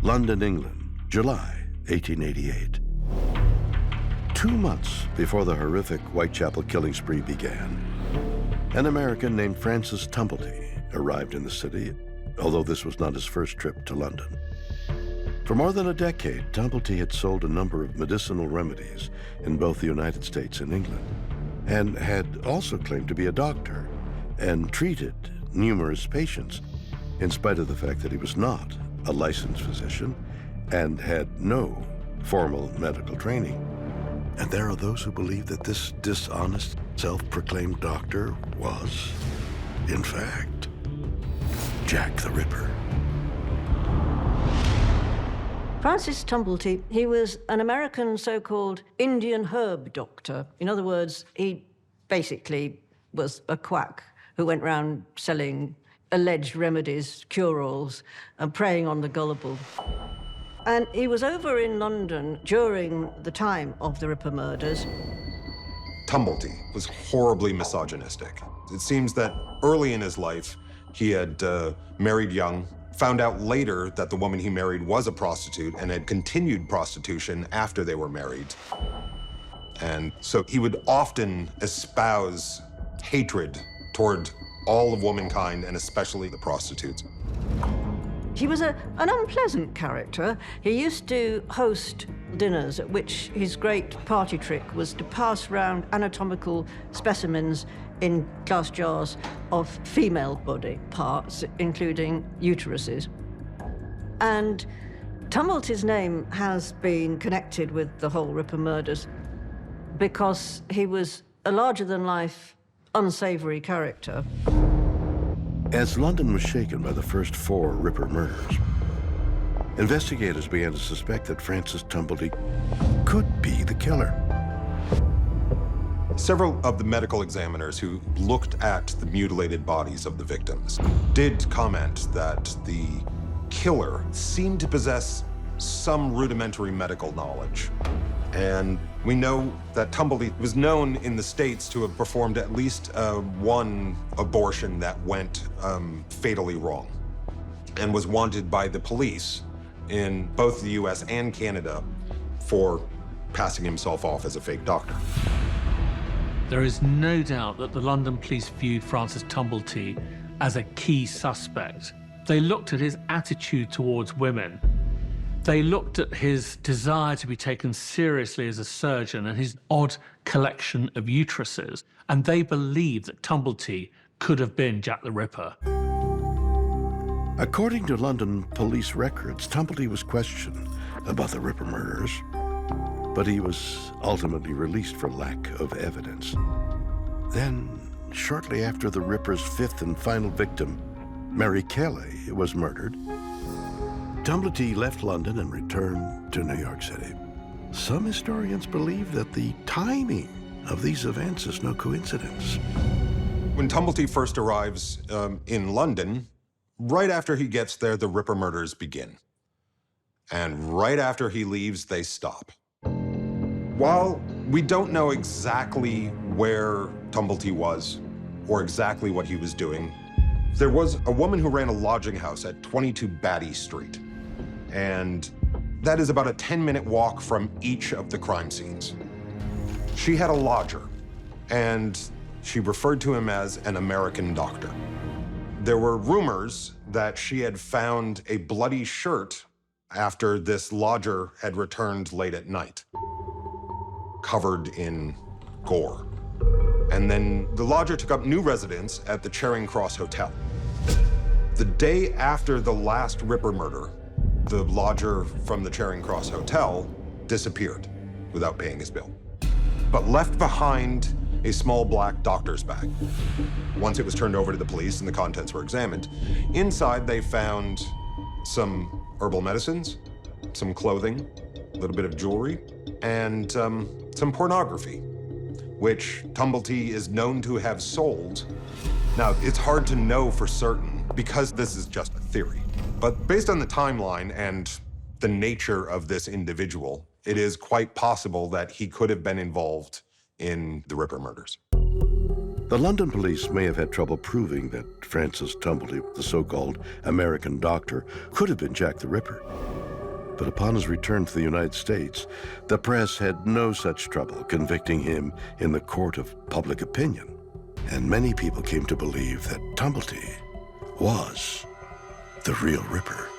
London, England, July 1888. 2 months before the horrific Whitechapel killing spree began, an American named Francis Tumblety arrived in the city, although this was not his first trip to London. For more than a decade, Tumblety had sold a number of medicinal remedies in both the United States and England, and had also claimed to be a doctor and treated numerous patients, in spite of the fact that he was not a licensed physician and had no formal medical training. And there are those who believe that this dishonest, self-proclaimed doctor was, in fact, Jack the Ripper. Francis Tumblety, he was an American so-called Indian herb doctor. In other words, he basically was a quack who went around selling alleged remedies, cure-alls, and preying on the gullible. And he was over in London during the time of the Ripper murders. Tumblety was horribly misogynistic. It seems that early in his life, he had married young, found out later that the woman he married was a prostitute and had continued prostitution after they were married. And so he would often espouse hatred toward all of womankind, and especially the prostitutes. He was an unpleasant character. He used to host dinners at which his great party trick was to pass round anatomical specimens in glass jars of female body parts, including uteruses. And Tumblety's name has been connected with the whole Ripper murders because he was a larger-than-life, unsavory character. As London was shaken by the first 4 Ripper murders, investigators began to suspect that Francis Tumblety could be the killer. Several of the medical examiners who looked at the mutilated bodies of the victims did comment that the killer seemed to possess some rudimentary medical knowledge. And we know that Tumblety was known in the States to have performed at least one abortion that went fatally wrong, and was wanted by the police in both the US and Canada for passing himself off as a fake doctor. There is no doubt that the London police viewed Francis Tumblety as a key suspect. They looked at his attitude towards women. They looked at his desire to be taken seriously as a surgeon and his odd collection of uteruses, and they believed that Tumblety could have been Jack the Ripper. According to London police records, Tumblety was questioned about the Ripper murders, but he was ultimately released for lack of evidence. Then, shortly after the Ripper's 5th and final victim, Mary Kelly, was murdered, Tumblety left London and returned to New York City. Some historians believe that the timing of these events is no coincidence. When Tumblety first arrives in London, right after he gets there, the Ripper murders begin. And right after he leaves, they stop. While we don't know exactly where Tumblety was or exactly what he was doing, there was a woman who ran a lodging house at 22 Batty Street. And that is about a 10-minute walk from each of the crime scenes. She had a lodger, and she referred to him as an American doctor. There were rumors that she had found a bloody shirt after this lodger had returned late at night, covered in gore. And then the lodger took up new residence at the Charing Cross Hotel. The day after the last Ripper murder, the lodger from the Charing Cross Hotel disappeared without paying his bill, but left behind a small black doctor's bag. Once it was turned over to the police and the contents were examined, inside they found some herbal medicines, some clothing, a little bit of jewelry, and some pornography, which Tumblety is known to have sold. Now, it's hard to know for certain because this is just a theory, but based on the timeline and the nature of this individual, it is quite possible that he could have been involved in the Ripper murders. The London police may have had trouble proving that Francis Tumblety, the so-called American doctor, could have been Jack the Ripper. But upon his return to the United States, the press had no such trouble convicting him in the court of public opinion. And many people came to believe that Tumblety was the real Ripper.